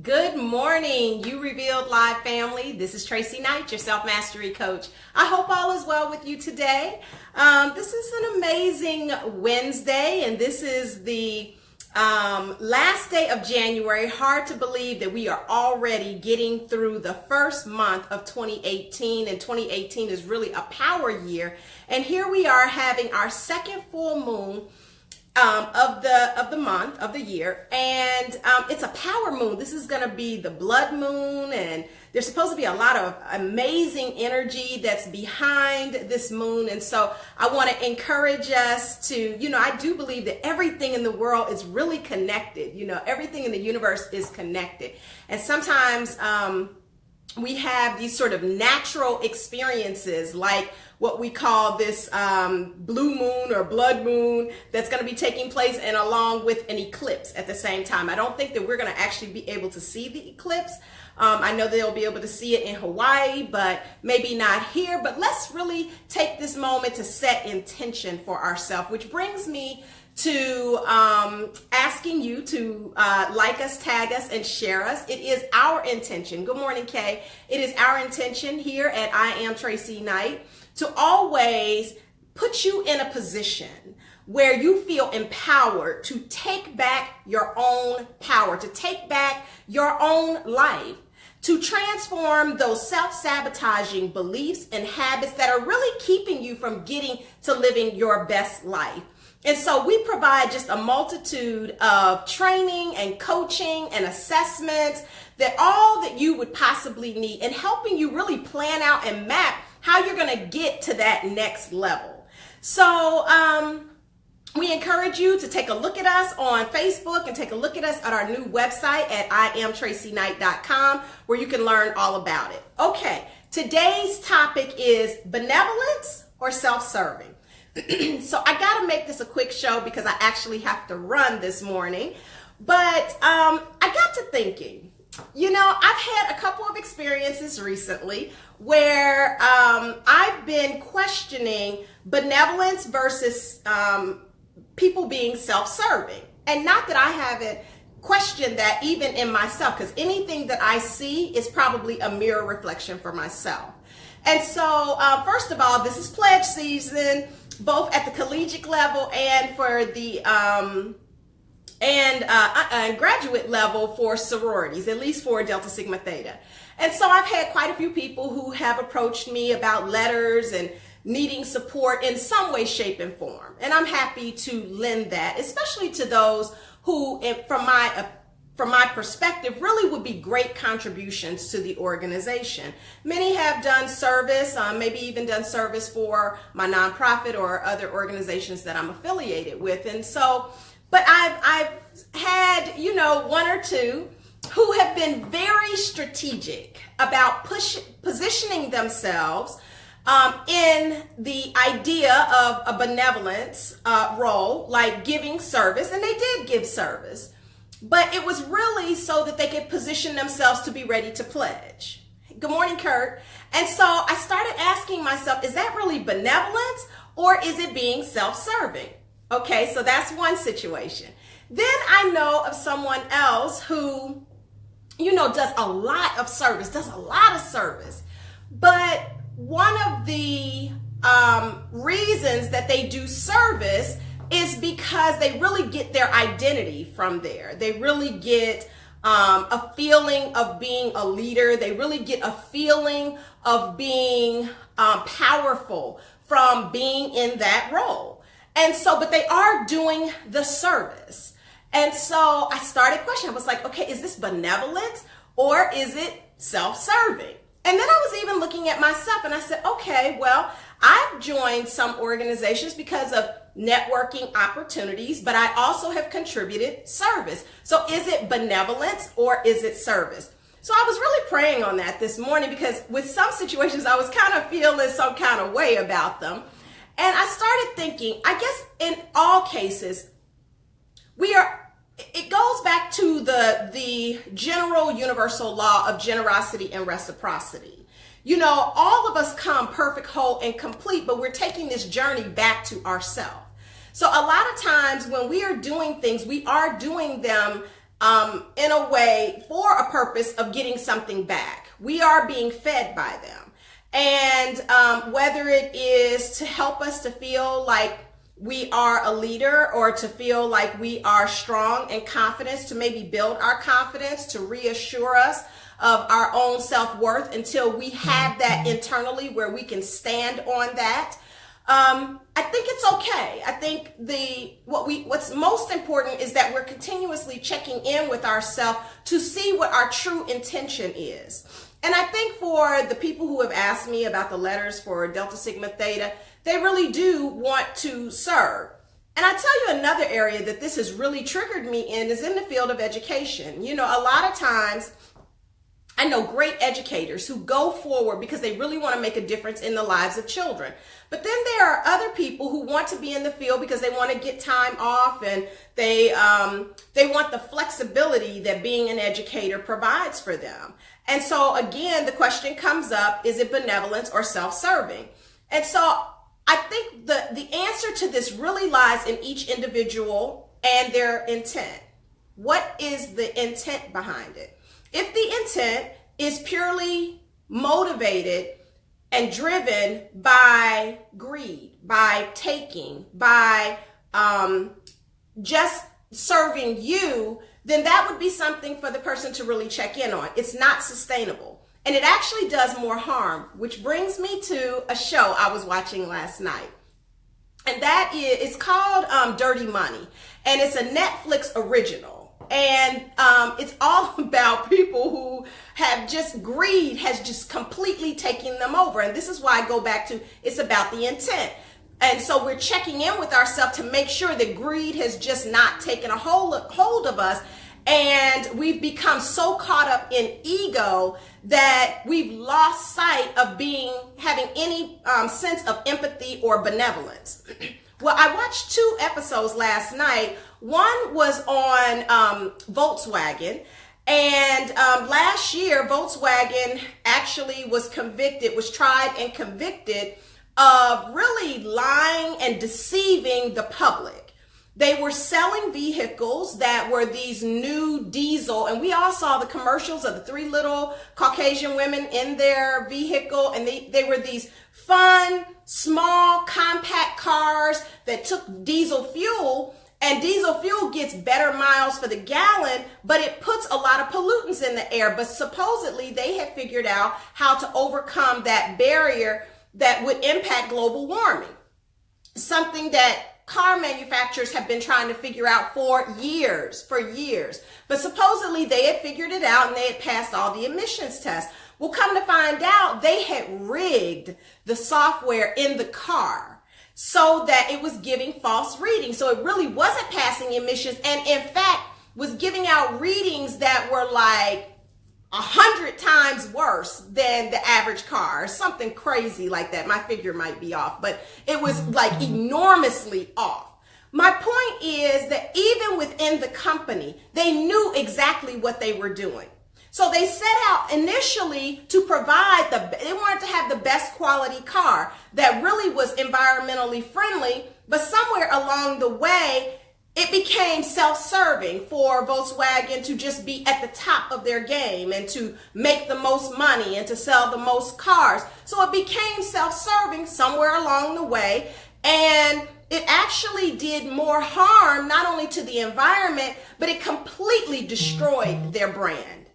Good morning, You Revealed Live family. This is Tracy Knight, your self-mastery coach. I hope all is well with you today. This is an amazing Wednesday, and this is the last day of January. Hard to believe that we are already getting through the first month of 2018, and 2018 is really a power year. And here we are having our second full moon of the month of the year, and it's a power moon. This is going to be the blood moon, and there's supposed to be a lot of amazing energy that's behind this moon. And so I want to encourage us to, I do believe that everything in the world is really connected. Everything in the universe is connected, and sometimes we have these sort of natural experiences, like what we call this blue moon or blood moon that's going to be taking place, and along with an eclipse at the same time. I don't think that we're going to actually be able to see the eclipse. I know they'll be able to see it in Hawaii, but maybe not here. But let's really take this moment to set intention for ourselves, which brings me to asking you to like us, tag us, and share us. It is our intention. Good morning, Kay. It is our intention here at I Am Tracy Knight to always put you in a position where you feel empowered to take back your own power, to take back your own life, to transform those self-sabotaging beliefs and habits that are really keeping you from getting to living your best life. And so we provide just a multitude of training and coaching and assessments, that all that you would possibly need, and helping you really plan out and map how you're going to get to that next level. So we encourage you to take a look at us on Facebook and take a look at us at our new website at IamTracyKnight.com, where you can learn all about it. Okay, today's topic is benevolence or self-serving. So I got to make this a quick show because I actually have to run this morning. But I got to thinking, I've had a couple of experiences recently where I've been questioning benevolence versus people being self-serving. And not that I haven't questioned that even in myself, because anything that I see is probably a mirror reflection for myself. And so, first of all, this is pledge season, both at the collegiate level and for the graduate level for sororities, at least for Delta Sigma Theta. And so I've had quite a few people who have approached me about letters and needing support in some way, shape, and form. And I'm happy to lend that, especially to those who, from my perspective, really would be great contributions to the organization. Many have done service, maybe even done service for my nonprofit or other organizations that I'm affiliated with. And so, but I've had, one or two who have been very strategic about positioning themselves in the idea of a benevolence role, like giving service, and they did give service. But it was really so that they could position themselves to be ready to pledge. Good morning, Kurt. And so I started asking myself, is that really benevolence or is it being self-serving? Okay, so that's one situation. Then I know of someone else who, does a lot of service, but one of the reasons that they do service is because they really get their identity from there. They really get a feeling of being a leader. They really get a feeling of being powerful from being in that role. And so, but they are doing the service. And so I started questioning. I was like, okay, is this benevolence or is it self-serving? And then I was even looking at myself and I said, okay, well, I've joined some organizations because of networking opportunities, but I also have contributed service. So is it benevolence or is it service? So I was really praying on that this morning, because with some situations I was kind of feeling some kind of way about them. And I started thinking, I guess in all cases, it goes back to the general universal law of generosity and reciprocity. All of us come perfect, whole, and complete, but we're taking this journey back to ourselves. So a lot of times when we are doing things, we are doing them in a way for a purpose of getting something back. We are being fed by them. And whether it is to help us to feel like we are a leader, or to feel like we are strong and confidence, to maybe build our confidence, to reassure us of our own self-worth until we have that internally where we can stand on that. I think it's okay. I think what's most important is that we're continuously checking in with ourselves to see what our true intention is. And I think for the people who have asked me about the letters for Delta Sigma Theta, they really do want to serve. And I tell you another area that this has really triggered me in is in the field of education. You know, a lot of times I know great educators who go forward because they really want to make a difference in the lives of children. But then there are other people who want to be in the field because they want to get time off, and they want the flexibility that being an educator provides for them. And so again, the question comes up, is it benevolence or self-serving? And so I think the answer to this really lies in each individual and their intent. What is the intent behind it? If the intent is purely motivated and driven by greed, by taking, by just serving you, then that would be something for the person to really check in on. It's not sustainable. And it actually does more harm, which brings me to a show I was watching last night. And that it's called Dirty Money. And it's a Netflix original. And it's all about people who have just greed has just completely taken them over. And this is why I go back to it's about the intent. And so we're checking in with ourselves to make sure that greed has just not taken a hold of us. And we've become so caught up in ego that we've lost sight of having any sense of empathy or benevolence. Well, I watched 2 episodes last night. One was on Volkswagen. And last year, Volkswagen actually was tried and convicted of really lying and deceiving the public. They were selling vehicles that were these new diesel, and we all saw the commercials of the 3 little Caucasian women in their vehicle, and they were these fun, small, compact cars that took diesel fuel, and diesel fuel gets better miles for the gallon, but it puts a lot of pollutants in the air. But supposedly they had figured out how to overcome that barrier that would impact global warming, something that car manufacturers have been trying to figure out for years. But supposedly they had figured it out and they had passed all the emissions tests. Well, come to find out, they had rigged the software in the car so that it was giving false readings. So it really wasn't passing emissions, and in fact was giving out readings that were like 100 times worse than the average car, or something crazy like that. My figure might be off, but it was like enormously off. My point is that even within the company, they knew exactly what they were doing. So they set out initially to provide they wanted to have the best quality car that really was environmentally friendly, but somewhere along the way, it became self-serving for Volkswagen to just be at the top of their game and to make the most money and to sell the most cars. So it became self-serving somewhere along the way, and it actually did more harm not only to the environment, but it completely destroyed their brand.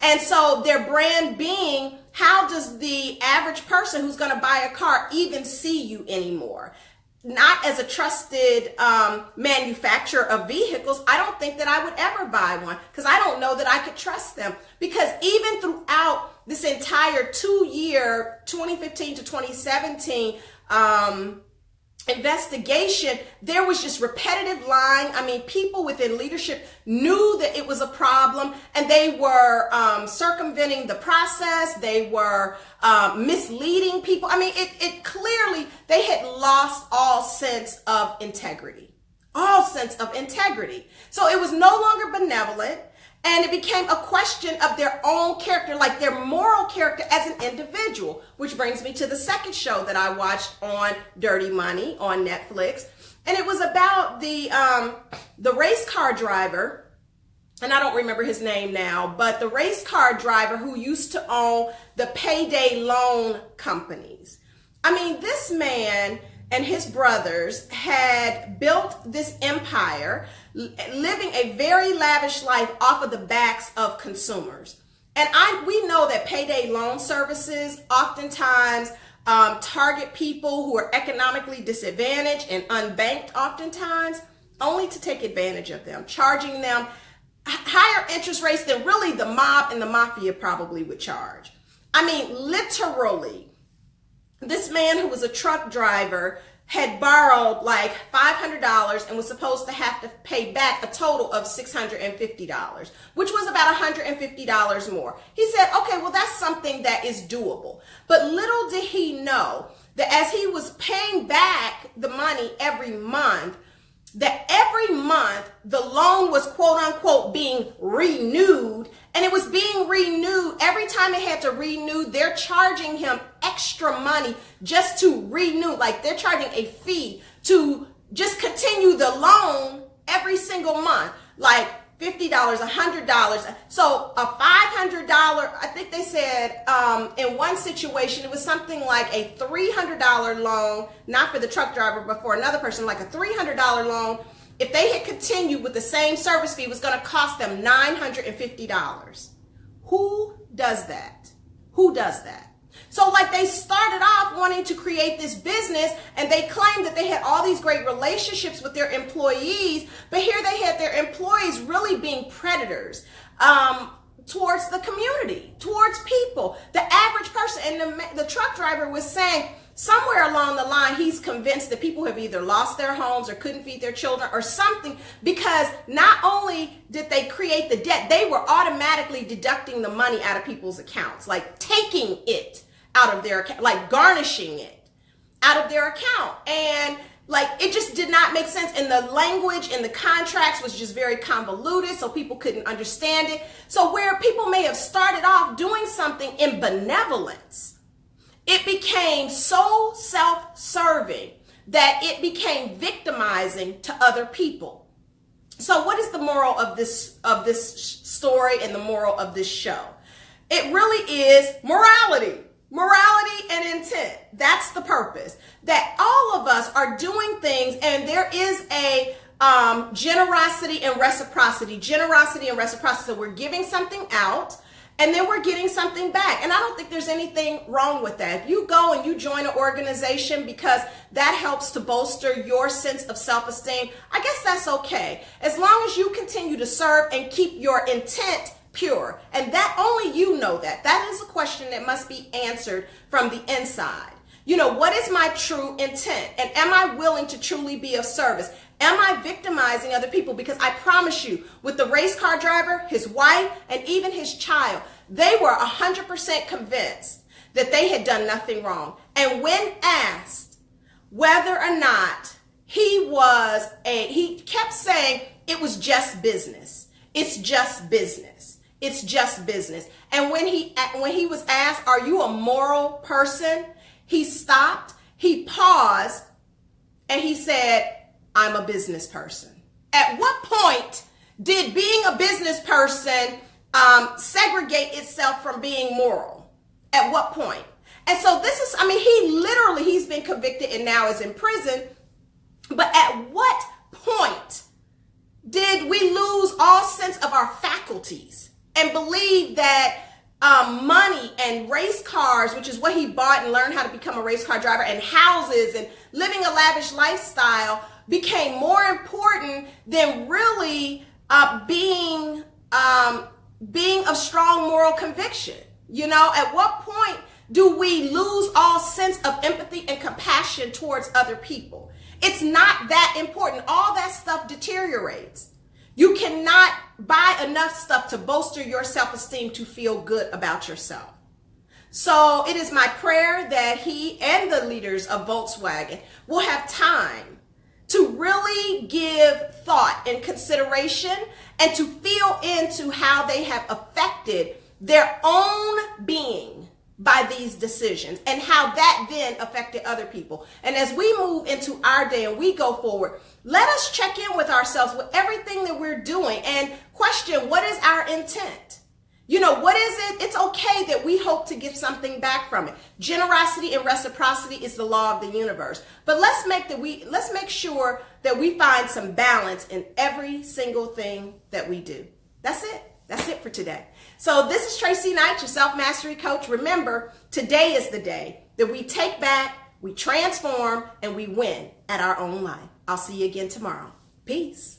And so their brand being, how does the average person who's going to buy a car even see you anymore? Not as a trusted manufacturer of vehicles. I don't think that I would ever buy one because I don't know that I could trust them. Because even throughout this entire 2-year, 2015 to 2017 investigation, there was just repetitive lying. I mean, people within leadership knew that it was a problem, and they were circumventing the process. They were misleading people. I mean, it clearly, they had lost all sense of integrity. So it was no longer benevolent, and it became a question of their own character, like their moral character as an individual, which brings me to the second show that I watched on Dirty Money on Netflix. And it was about the race car driver and I don't remember his name now, but the race car driver who used to own the payday loan companies. I mean, this man and his brothers had built this empire, living a very lavish life off of the backs of consumers. And we know that payday loan services oftentimes target people who are economically disadvantaged and unbanked oftentimes, only to take advantage of them, charging them higher interest rates than really the mob and the mafia probably would charge. I mean, literally, this man who was a truck driver had borrowed like $500 and was supposed to have to pay back a total of $650, which was about $150 more. He said, okay, well, that's something that is doable. But little did he know that as he was paying back the money every month, that every month the loan was quote unquote being renewed, and it was being renewed. Every time it had to renew, they're charging him extra money just to renew. Like they're charging a fee to just continue the loan every single month, like $50, $100. So a $500, I think they said in one situation, it was something like a $300 loan, not for the truck driver, but for another person, like a $300 loan. If they had continued with the same service fee, it was going to cost them $950. Who does that? Who does that? So like they started off wanting to create this business, and they claimed that they had all these great relationships with their employees, but here they had their employees really being predators towards the community, towards people, the average person. And the truck driver was saying somewhere along the line, he's convinced that people have either lost their homes or couldn't feed their children or something, because not only did they create the debt, they were automatically deducting the money out of people's accounts, like taking it out of their account, like garnishing it out of their account. And like, it just did not make sense. And the language in the contracts was just very convoluted, so people couldn't understand it. So where people may have started off doing something in benevolence, it became so self-serving that it became victimizing to other people. So what is the moral of this story and the moral of this show? It really is morality. Morality and intent. That's the purpose. That all of us are doing things, and there is a generosity and reciprocity. Generosity and reciprocity. So we're giving something out, and then we're getting something back. And I don't think there's anything wrong with that. If you go and you join an organization because that helps to bolster your sense of self-esteem, I guess that's okay. As long as you continue to serve and keep your intent pure. And that only you know that. That is a question that must be answered from the inside. You know, what is my true intent? And am I willing to truly be of service? Am I victimizing other people? Because I promise you, with the race car driver, his wife, and even his child, they were 100% convinced that they had done nothing wrong. And when asked whether or not he kept saying it was just business. It's just business. It's just business. And when he was asked, are you a moral person? He stopped, he paused, and he said, I'm a business person. At what point did being a business person segregate itself from being moral? At what point? And so this is, I mean, he's been convicted and now is in prison. But at what point did we lose all sense of our faculties and believe that money and race cars, which is what he bought and learned how to become a race car driver, and houses and living a lavish lifestyle became more important than really being of strong moral conviction? You know, at what point do we lose all sense of empathy and compassion towards other people? It's not that important. All that stuff deteriorates. You cannot buy enough stuff to bolster your self-esteem to feel good about yourself. So it is my prayer that he and the leaders of Volkswagen will have time to really give thought and consideration and to feel into how they have affected their own being by these decisions and how that then affected other people. And as we move into our day and we go forward, let us check in with ourselves with everything that we're doing and Question, what is our intent? You know, what is it? It's okay that we hope to get something back from it. Generosity and reciprocity is the law of the universe. But let's make sure that we find some balance in every single thing that we do. That's it. That's it for today. So this is Tracy Knight, your self-mastery coach. Remember, today is the day that we take back, we transform, and we win at our own life. I'll see you again tomorrow. Peace.